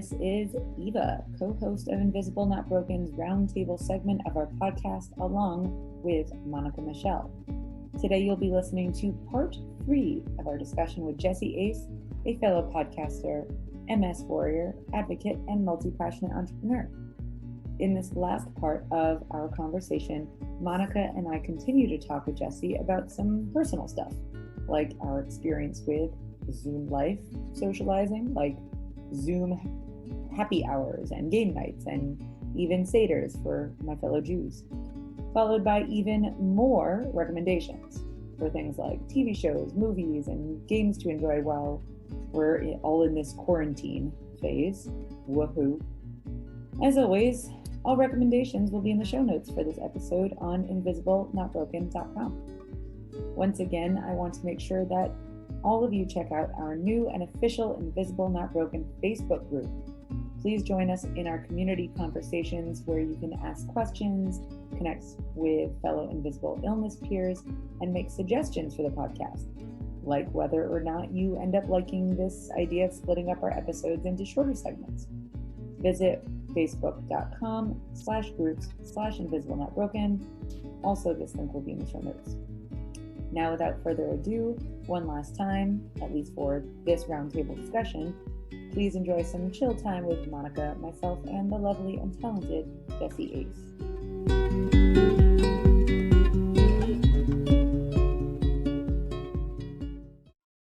This is Eva, co-host of Invisible Not Broken's Roundtable segment of our podcast, along with Monica Michelle. Today you'll be listening to part 3 of our discussion with Jessie Ace, a fellow podcaster, MS warrior, advocate, and multi-passionate entrepreneur. In this last part of our conversation, Monica and I continue to talk with Jessie about some personal stuff, like our experience with Zoom life socializing, like Zoom happy hours and game nights, and even Seders for my fellow Jews, followed by even more recommendations for things like TV shows, movies, and games to enjoy while we're all in this quarantine phase. Woohoo. As always, all recommendations will be in the show notes for this episode on invisiblenotbroken.com. Once again, I want to make sure that all of you check out our new and official Invisible Not Broken Facebook group. Please join us in our community conversations where you can ask questions, connect with fellow Invisible Illness peers, and make suggestions for the podcast, like whether or not you end up liking this idea of splitting up our episodes into shorter segments. Visit facebook.com/groups/invisiblenotbroken. Also, this link will be in the show notes. Now, without further ado, one last time, at least for this roundtable discussion, please enjoy some chill time with Monica, myself, and the lovely and talented Jessie Ace.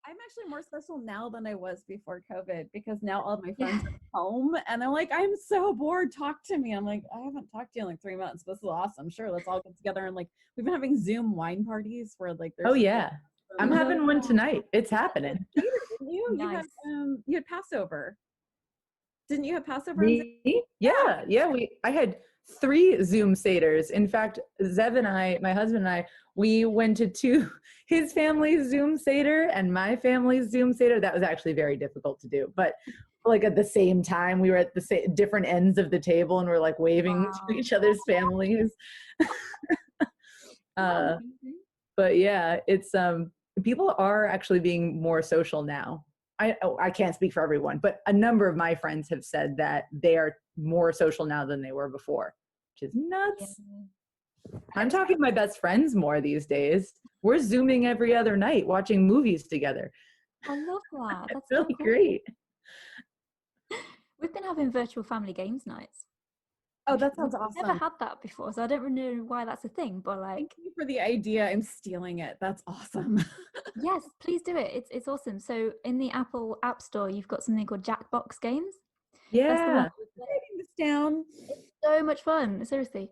I'm actually more social now than I was before COVID, because now all of my friends are home and I'm like, I'm so bored. Talk to me. I'm like, I haven't talked to you in like 3 months. This is awesome. Sure, let's all get together. And like, we've been having Zoom wine parties where like there's I'm having one tonight. It's happening. Didn't you? Nice. You had Passover. Didn't you have Passover? Me? Yeah. I had 3 Zoom Seders. In fact, Zev and I, my husband and I, we went to his family's Zoom Seder and my family's Zoom Seder. That was actually very difficult to do. But like at the same time, we were at the different ends of the table and we're like waving to each other's families. But yeah, it's people are actually being more social now. I can't speak for everyone, but a number of my friends have said that they are more social now than they were before, which is nuts. Yeah. I'm talking to my best friends more these days. We're Zooming every other night, watching movies together. I love that. That's really so cool. Great. We've been having virtual family games nights. Oh, that sounds awesome. I've never had that before, so I don't really know why that's a thing, but like... Thank you for the idea. I'm stealing it. That's awesome. Yes, please do it. It's awesome. So in the Apple App Store, you've got something called Jackbox Games. Yeah. I'm writing this down. It's so much fun. Seriously.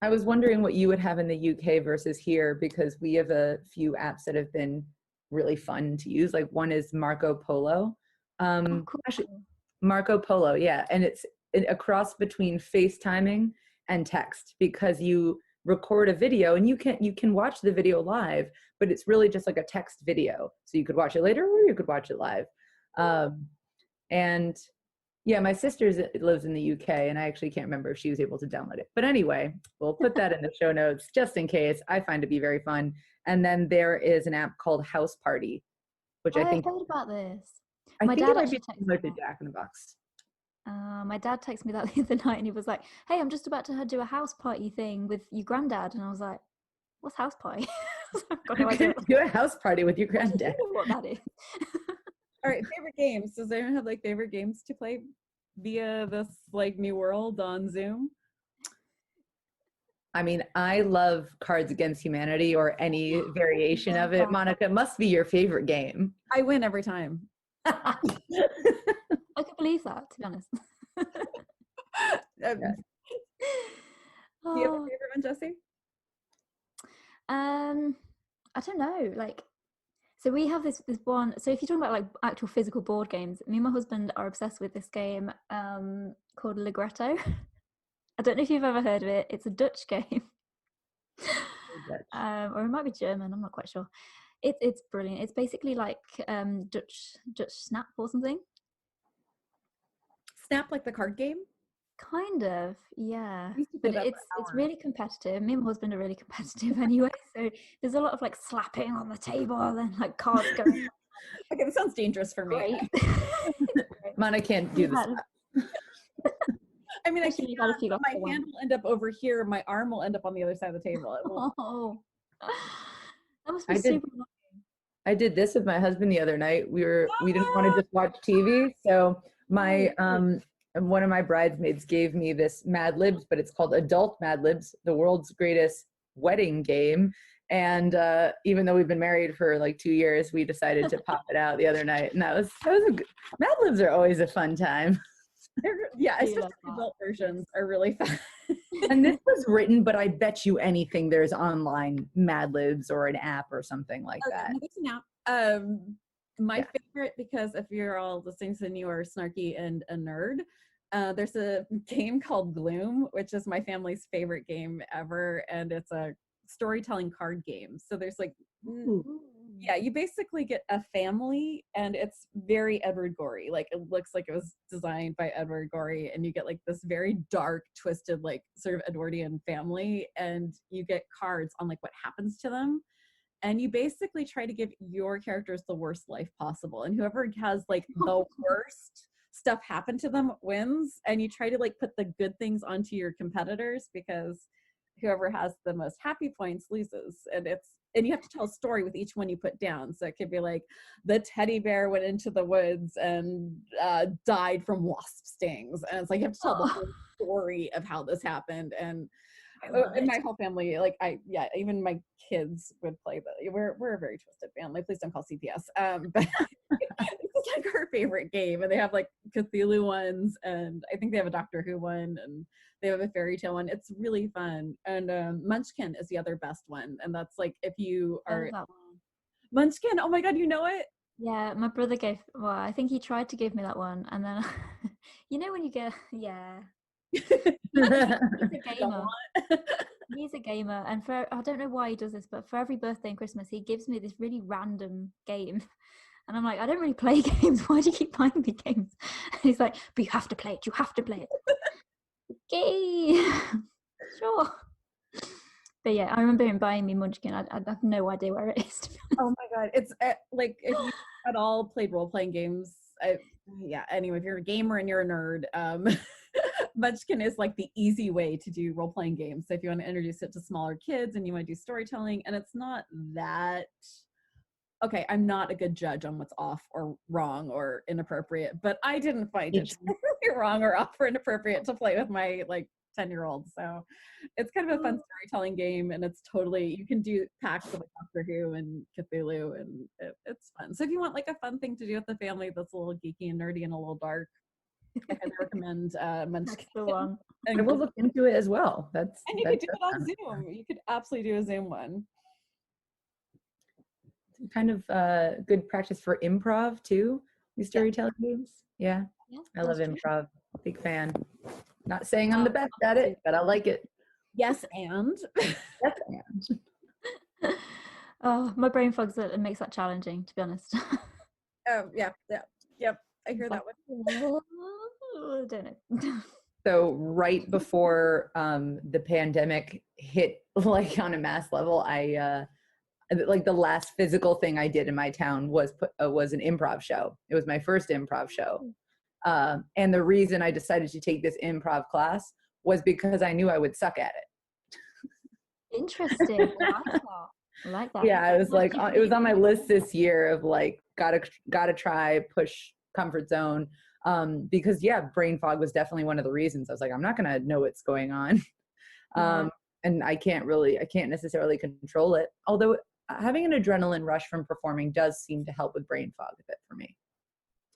I was wondering what you would have in the UK versus here, because we have a few apps that have been really fun to use. Like one is Marco Polo. Cool. Actually, Marco Polo, yeah. And it's a cross between FaceTiming and text, because you record a video and you can watch the video live, but it's really just like a text video. So you could watch it later or you could watch it live. And yeah, my sister lives in the UK and I actually can't remember if she was able to download it. But anyway, we'll put that in the show notes just in case. I find it to be very fun. And then there is an app called House Party, which I think... I've heard about this. I think it might be similar to Jack in the Box. My dad texted me that the other night and he was like, hey, I'm just about to do a house party thing with your granddad. And I was like, what's house party? Do a house party with your granddad. I don't know what that is. All right, favorite games. Does anyone have like favorite games to play via this like new world on Zoom? I mean, I love Cards Against Humanity or any variation of it. Monica, it must be your favorite game. I win every time. I could believe that, to be honest. Do you have a favorite one, Jessie? I don't know. Like, so we have this one. So if you're talking about like actual physical board games, me and my husband are obsessed with this game called Ligretto. I don't know if you've ever heard of it. It's a Dutch game, or it might be German. I'm not quite sure. It's brilliant. It's basically like Dutch Snap or something. Snap, like the card game? Kind of, yeah. I used to But get up it's for hours. really competitive. Me and my husband are really competitive anyway. So there's a lot of like slapping on the table and like cards going. Okay, this sounds dangerous for me. Great. Mana can't do this. I mean, I Especially can't, if you got my the one. hand will end up over here. My arm will end up on the other side of the table. It will, Oh, that must be I did- super. I did this with my husband the other night. We didn't want to just watch TV, so my one of my bridesmaids gave me this Mad Libs, but it's called Adult Mad Libs, the world's greatest wedding game. And even though we've been married for like 2 years, we decided to pop it out the other night, and that was a good. Mad Libs are always a fun time. yeah, Do especially love the that. adult versions are really fun. And this was written, but I bet you anything there's online Mad Libs or an app or something like that. No, there's an app. My favorite, because if you're all listening to and you are snarky and a nerd, there's a game called Gloom, which is my family's favorite game ever, and it's a storytelling card game. So there's like, yeah, you basically get a family, and it's very Edward Gorey. Like, it looks like it was designed by Edward Gorey, and you get like this very dark, twisted, like sort of Edwardian family, and you get cards on like what happens to them. And you basically try to give your characters the worst life possible. And whoever has like the worst stuff happen to them wins. And you try to like put the good things onto your competitors, because whoever has the most happy points loses. And you have to tell a story with each one you put down. So it could be like, the teddy bear went into the woods and died from wasp stings. And it's like, you have to tell the whole story of how this happened. And my whole family, like, even my kids would play, but we're a very twisted family. Please don't call CPS. But it's like our favorite game, and they have like Cthulhu ones, and I think they have a Doctor Who one, and they have a fairy tale one. It's really fun. And Munchkin is the other best one, and that's like, if you are Munchkin. Oh my god, you know it? Yeah, my brother I think he tried to give me that one, and then you know when you get he's a gamer. He's a gamer, and I don't know why he does this, but for every birthday and Christmas, he gives me this really random game, and I'm like, I don't really play games. Why do you keep buying me games? And he's like, but you have to play it. You have to play it. Okay, sure. But yeah, I remember him buying me Munchkin. I have no idea where it is. Oh my god, it's like, if you at all played role-playing games, anyway, if you're a gamer and you're a nerd, Munchkin is like the easy way to do role-playing games. So if you want to introduce it to smaller kids and you want to do storytelling, and it's not that, okay, I'm not a good judge on what's off or wrong or inappropriate, but I didn't find it wrong or off or inappropriate to play with my like 10-year-old. So it's kind of a fun storytelling game, and it's totally, you can do packs of like Doctor Who and Cthulhu, and it's fun. So if you want like a fun thing to do with the family that's a little geeky and nerdy and a little dark, I highly recommend Munchkin. That's the one. I will look into it as well. And you could do it on Zoom. You could absolutely do a Zoom one. Kind of good practice for improv too. These storytelling games. Yeah, I love improv. Big fan. Not saying I'm the best at it, but I like it. Yes, and Yes, and. Oh, my brain fogs it and makes that challenging, to be honest. Yep. I hear that one. I don't know. So right before the pandemic hit, like on a mass level, I like the last physical thing I did in my town was an improv show. It was my first improv show. And the reason I decided to take this improv class was because I knew I would suck at it. Interesting. I like that. Yeah, it was like, it was on my list this year of like, gotta try, push comfort zone. Because brain fog was definitely one of the reasons. I was like, I'm not gonna know what's going on. And I can't necessarily control it. Although having an adrenaline rush from performing does seem to help with brain fog a bit for me.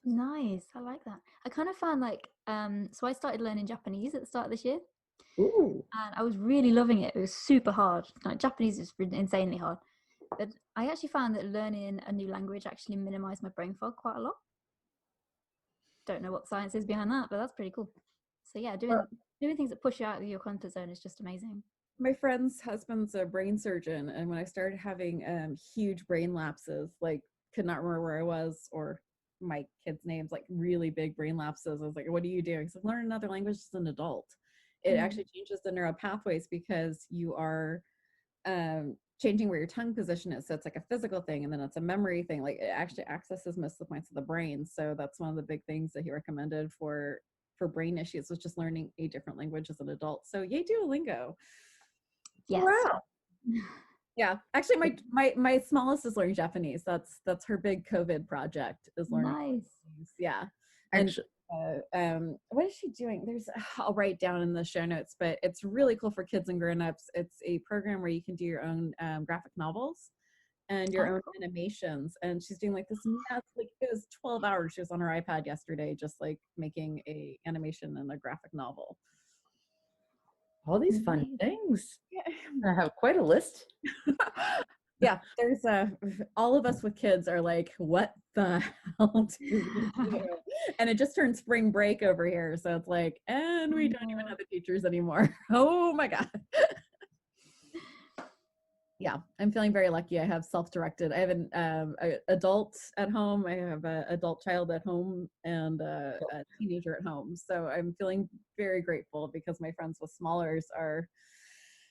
Nice. I like that. I kind of found like, so I started learning Japanese at the start of this year. Ooh. And I was really loving it. It was super hard. Like, Japanese is insanely hard. But I actually found that learning a new language actually minimized my brain fog quite a lot. Don't know what science is behind that, but that's pretty cool. So yeah, doing things that push you out of your comfort zone is just amazing. My friend's husband's a brain surgeon, and when I started having huge brain lapses, like could not remember where I was or my kids' names, like really big brain lapses. I was like, what are you doing? So learn another language as an adult. It actually changes the neural pathways because you are changing where your tongue position is. So it's like a physical thing, and then it's a memory thing. Like it actually accesses most of the points of the brain. So that's one of the big things that he recommended for brain issues, was just learning a different language as an adult. So yay, Duolingo. Yes. Wow. Yeah, actually, my smallest is learning Japanese. That's her big COVID project, is learning. Nice. Japanese. Yeah, Actually, what is she doing? I'll write down in the show notes, but it's really cool for kids and grown-ups. It's a program where you can do your own graphic novels and your own animations. And she's doing like this like it was 12 hours. She was on her iPad yesterday, just like making a animation and a graphic novel. all these fun things. Yeah. I have quite a list. Yeah, there's all of us with kids are like, what the hell do we do? And it just turned spring break over here, so it's like, and we don't even have the teachers anymore. Oh my god. Yeah, I'm feeling very lucky. I have self-directed. I have an adult at home. I have an adult child at home and a teenager at home. So I'm feeling very grateful, because my friends with smallers are,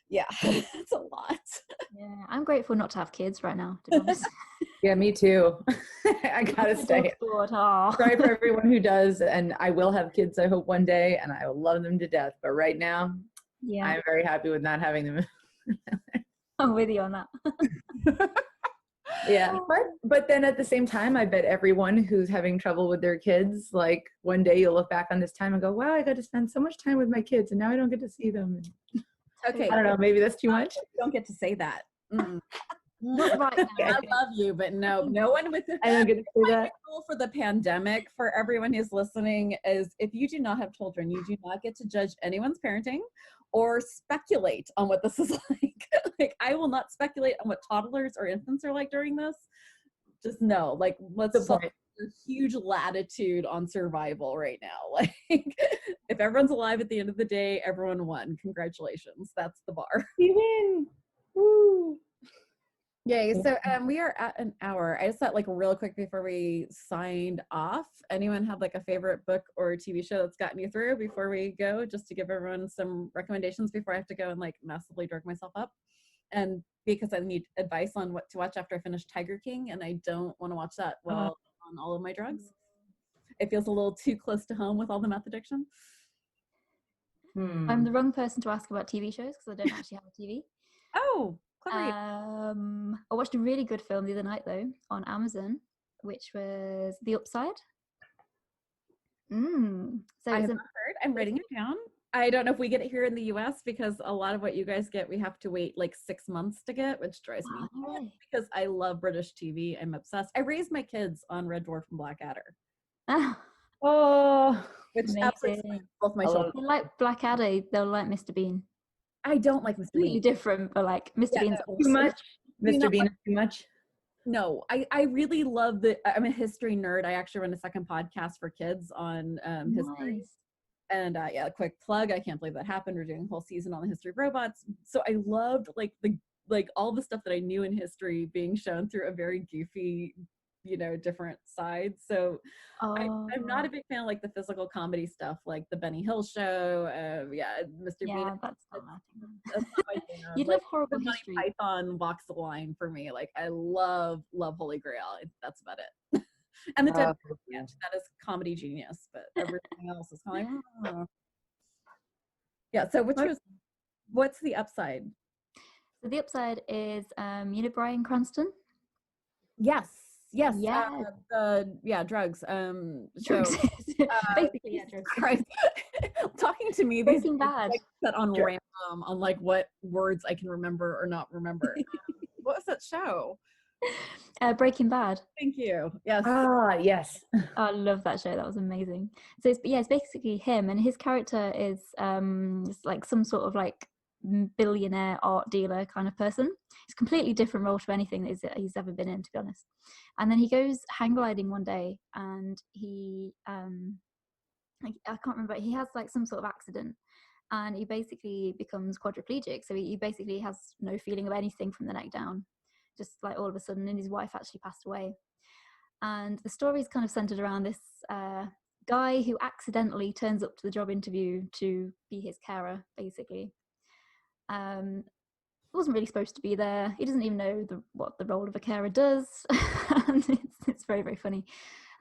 yeah, it's a lot. Yeah, I'm grateful not to have kids right now, to be honest. Yeah, me too. I gotta stay. Sorry for everyone who does, and I will have kids, I hope, one day, and I will love them to death. But right now, yeah, I'm very happy with not having them. I'm with you on that. Yeah, but then at the same time, I bet everyone who's having trouble with their kids, like one day you'll look back on this time and go, wow, I got to spend so much time with my kids and now I don't get to see them. Okay. I don't know, maybe that's too much. You don't get to say that. Not right now. I love you, but no one with it. I don't get to say that. Rule for the pandemic, for everyone who's listening, is if you do not have children, you do not get to judge anyone's parenting or speculate on what this is like. Like, I will not speculate on what toddlers or infants are like during this. Just know, like, let's a huge latitude on survival right now. Like, if everyone's alive at the end of the day, everyone won. Congratulations. That's the bar. We win. Woo. Yay. So we are at an hour. I just thought, like, real quick before we signed off, anyone have like a favorite book or TV show that's gotten you through before we go, just to give everyone some recommendations before I have to go and like massively drug myself up? And because I need advice on what to watch after I finish Tiger King, and I don't want to watch that while on all of my drugs. It feels a little too close to home with all the meth addiction. I'm the wrong person to ask about TV shows because I don't actually have a TV. Oh, clever. I watched a really good film the other night though on Amazon, which was The Upside. So I have not heard. I'm writing it down. I don't know if we get it here in the US, because a lot of what you guys get, we have to wait like 6 months to get, which drives me nuts, because I love British TV. I'm obsessed. I raised my kids on Red Dwarf and Blackadder. Which absolutely both my children. They like Blackadder, they'll like Mr. Bean. I don't like Mr. Bean. Completely different, but like Mr. Bean's awesome. Too much. Mr. Bean is too much. No, I really love I'm a history nerd. I actually run a second podcast for kids on history. Nice. And yeah, a quick plug. I can't believe that happened. We're doing a whole season on the history of robots. So I loved like all the stuff that I knew in history being shown through a very goofy, different side. So I'm not a big fan of like the physical comedy stuff, like the Benny Hill Show. Mr. Bean. Yeah, that's not my thing. You love horrible history. Python walks the line for me. Like, I love Holy Grail. That's about it. And the Ted Branch, that is comedy genius, but everything else is kind of like, yeah. So what's The Upside? So The Upside is Bryan Cranston. Yes. Yeah. Drugs. Drugs. Basically, yeah, drugs. Christ. Talking to me, Breaking Bad. Like, set on random on like what words I can remember or not remember. What was that show? Breaking Bad. Thank you. Yes. Yes. I love that show. That was amazing. So it's basically him, and his character is like some sort of like billionaire art dealer kind of person. It's a completely different role to anything that he's ever been in, to be honest. And then he goes hang gliding one day, and he I can't remember, he has like some sort of accident, and he basically becomes quadriplegic. So he basically has no feeling of anything from the neck down, just like all of a sudden. And his wife actually passed away, And the story is kind of centered around this guy who accidentally turns up to the job interview to be his carer, basically. Wasn't really supposed to be there. He doesn't even know what the role of a carer does. And it's very, very funny.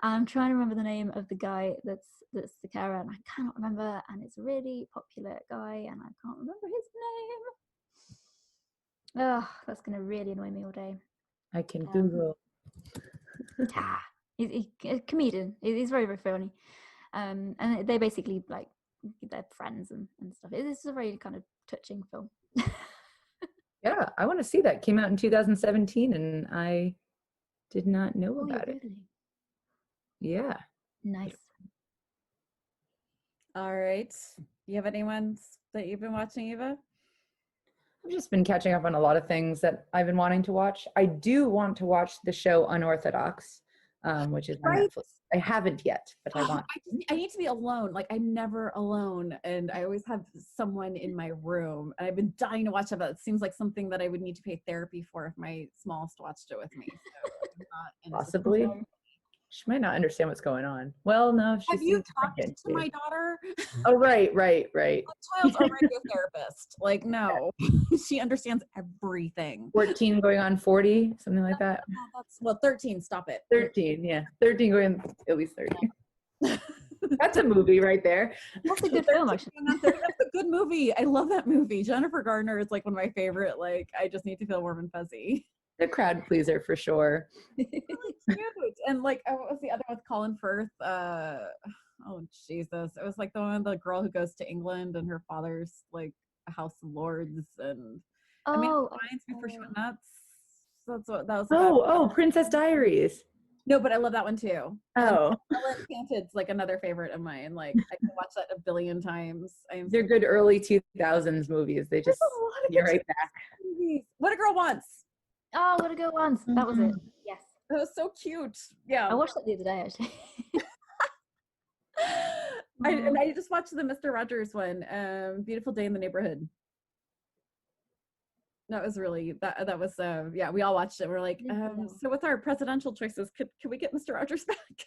I'm trying to remember the name of the guy that's the carer, and I cannot remember, and it's a really popular guy, and I can't remember his name. Oh, that's going to really annoy me all day. I can Google. He's a comedian. He's very, very funny. And they basically, like, they're friends and stuff. It's a very kind of touching film. Yeah, I want to see that. Came out in 2017, and I did not know about it. Really? Yeah. Nice. All right. You have anyone that you've been watching, Eva? I've just been catching up on a lot of things that I've been wanting to watch. I do want to watch the show Unorthodox, which is on Netflix. I haven't yet, but I want. I need to be alone. Like, I'm never alone, and I always have someone in my room. And I've been dying to watch it, but it seems like something that I would need to pay therapy for if my smallest watched it with me. So I'm not possibly. She might not understand what's going on. Well, no. Have you talked to my daughter? Oh, right. My child's already a therapist. Like, no, she understands everything. 14 going on 40, something like that. Well, 13. Stop it. 13, yeah. 13 going at least 30. That's a movie right there. That's a good film, actually. That's a good movie. I love that movie. Jennifer Garner is like one of my favorite. Like, I just need to feel warm and fuzzy. The crowd pleaser for sure. Really cute. And like, what was the other one with Colin Firth? Oh Jesus! It was like the one, the girl who goes to England and her father's like a House of Lords, and I mean, Science Before She Went Nuts. That was. Oh, Princess Diaries. No, but I love that one too. Oh, Ella Enchanted's like another favorite of mine. Like, I can watch that a billion times. They're good early 2000s movies. They just you're right back. Movies. What a Girl Wants. Oh, What a Girl Wants. That was it. Yes. That was so cute. Yeah. I watched that the other day, actually. I just watched the Mr. Rogers one, Beautiful Day in the Neighborhood. That was really, that was, yeah, we all watched it. We're like, so with our presidential choices, could we get Mr. Rogers back?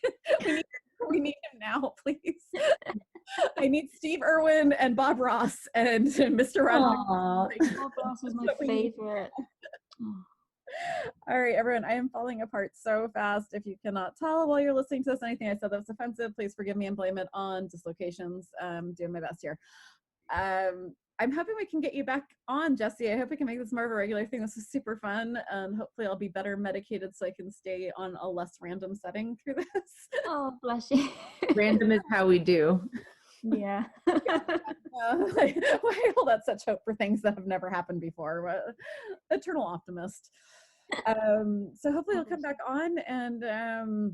we need him now, please. I need Steve Irwin and Bob Ross and Mr. Rogers. Bob Ross was my favorite. All right, everyone, I am falling apart so fast. If you cannot tell while you're listening to this, anything I said that was offensive, please forgive me and blame it on dislocations. Doing my best here. I'm hoping we can get you back on, Jessie. I hope we can make this more of a regular thing. This is super fun. Hopefully I'll be better medicated so I can stay on a less random setting through this. Oh, bless you. Random is how we do. Yeah. I hold out such hope for things that have never happened before. Eternal optimist. So hopefully you'll come back on, and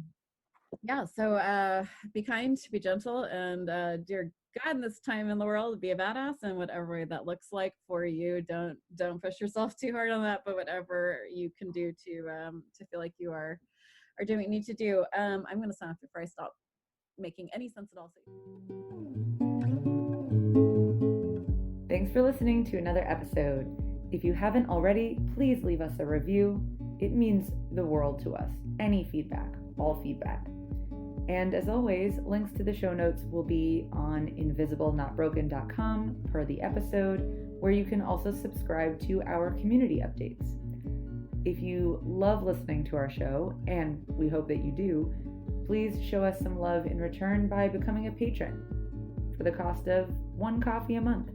yeah, so be kind, be gentle, and dear God, in this time in the world, be a badass in whatever way that looks like for you. Don't push yourself too hard on that, but whatever you can do to feel like you are doing what you need to do. I'm going to sign off before I stop making any sense at all. Thanks for listening to another episode. If you haven't already, please leave us a review. It means the world to us. Any feedback, all feedback. And as always, links to the show notes will be on invisiblenotbroken.com per the episode, where you can also subscribe to our community updates. If you love listening to our show, and we hope that you do, please show us some love in return by becoming a patron for the cost of 1 coffee a month.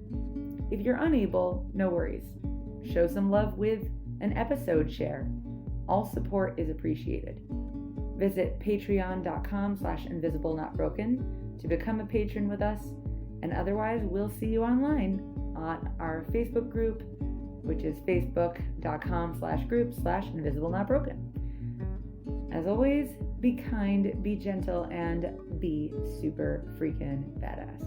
If you're unable, no worries. Show some love with an episode share. All support is appreciated. Visit patreon.com/invisiblenotbroken to become a patron with us, and otherwise we'll see you online on our Facebook group, which is facebook.com/group/invisiblenotbroken. As always, be kind, be gentle, and be super freaking badass.